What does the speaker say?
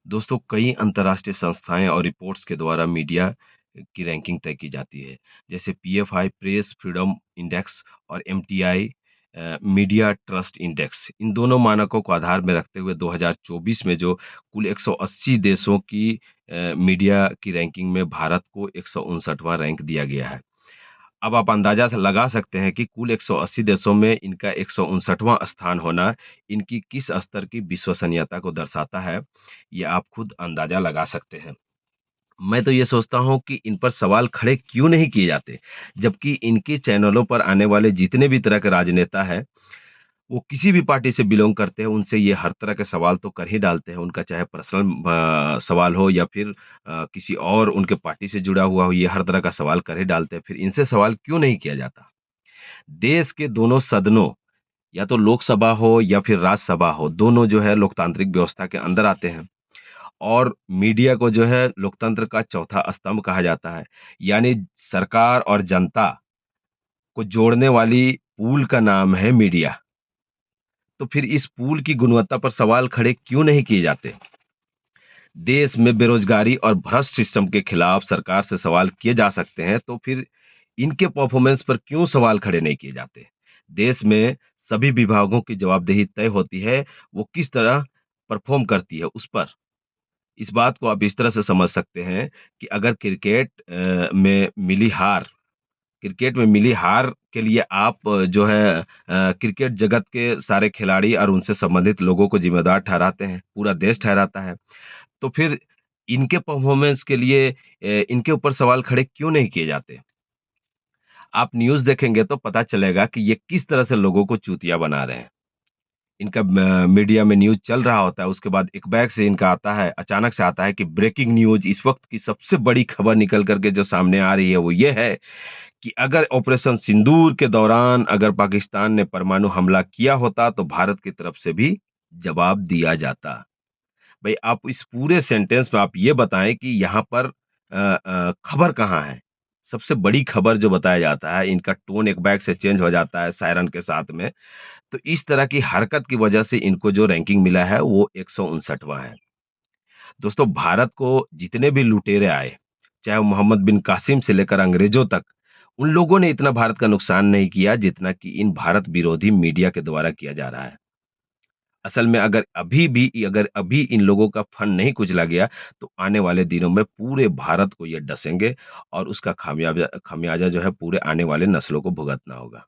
दोस्तों, कई अंतर्राष्ट्रीय संस्थाएं और रिपोर्ट्स के द्वारा मीडिया की रैंकिंग तय की जाती है। जैसे पीएफआई प्रेस फ्रीडम इंडेक्स और एमटीआई मीडिया ट्रस्ट इंडेक्स। इन दोनों मानकों को आधार में रखते हुए 2024 में जो कुल 180 देशों की मीडिया की रैंकिंग में भारत को 159वां रैंक दिया गया है। अब आप अंदाजा से लगा सकते हैं कि कुल 180 देशों में इनका 159वां स्थान होना इनकी किस स्तर की विश्वसनीयता को दर्शाता है, ये आप खुद अंदाजा लगा सकते हैं। मैं तो ये सोचता हूँ कि इन पर सवाल खड़े क्यों नहीं किए जाते, जबकि इनके चैनलों पर आने वाले जितने भी तरह के राजनेता हैं, वो किसी भी पार्टी से बिलॉन्ग करते हैं, उनसे ये हर तरह के सवाल तो कर ही डालते हैं। उनका चाहे पर्सनल सवाल हो या फिर किसी और उनके पार्टी से जुड़ा हुआ हो, ये हर तरह का सवाल कर ही डालते हैं। फिर इनसे सवाल क्यों नहीं किया जाता? देश के दोनों सदनों, या तो लोकसभा हो या फिर राज्यसभा हो, दोनों जो है लोकतांत्रिक व्यवस्था के अंदर आते हैं और मीडिया को जो है लोकतंत्र का चौथा स्तंभ कहा जाता है। यानी सरकार और जनता को जोड़ने वाली पुल का नाम है मीडिया। तो फिर इस पुल की गुणवत्ता पर सवाल खड़े क्यों नहीं किए जाते? देश में बेरोजगारी और भ्रष्ट सिस्टम के खिलाफ सरकार से सवाल किए जा सकते हैं, तो फिर इनके परफॉर्मेंस पर क्यों सवाल खड़े नहीं किए जाते? देश में सभी विभागों की जवाबदेही तय होती है, वो किस तरह परफॉर्म करती है उस पर। इस बात को आप इस तरह से समझ सकते हैं कि अगर क्रिकेट में मिली हार के लिए आप जो है क्रिकेट जगत के सारे खिलाड़ी और उनसे संबंधित लोगों को जिम्मेदार ठहराते हैं, पूरा देश ठहराता है। तो फिर इनके परफॉर्मेंस के लिए इनके ऊपर सवाल खड़े क्यों नहीं किए जाते? आप न्यूज़ देखेंगे तो पता चलेगा कि ये किस तरह से लोगों को चूतिया बना रहे हैं। इनका मीडिया में न्यूज़ चल रहा होता है, उसके बाद एक बैग से इनका आता है, अचानक से आता है कि ब्रेकिंग न्यूज़, इस वक़्त की सबसे बड़ी खबर निकल कर के जो सामने आ रही है, वो ये है कि अगर ऑपरेशन सिंदूर के दौरान अगर पाकिस्तान ने परमाणु हमला किया होता, तो भारत की तरफ से भी जवाब दिया जाता। भई आप इस पूरे सेंटेंस में आप ये बताएँ कि यहाँ पर खबर कहाँ है? सबसे बड़ी खबर जो बताया जाता है, इनका टोन एक बैग से चेंज हो जाता है सायरन के साथ में। तो इस तरह की हरकत की वजह से इनको जो रैंकिंग मिला है, वो 159वां है। दोस्तों, भारत को जितने भी लुटेरे आए, चाहे वो मोहम्मद बिन कासिम से लेकर अंग्रेज़ों तक, उन लोगों ने इतना भारत का नुकसान नहीं किया, जितना कि इन भारत विरोधी मीडिया के द्वारा किया जा रहा है। असल में अगर अभी इन लोगों का फन नहीं कुचला गया, तो आने वाले दिनों में पूरे भारत को ये डसेंगे और उसका खामियाजा जो है पूरे आने वाले नस्लों को भुगतना होगा।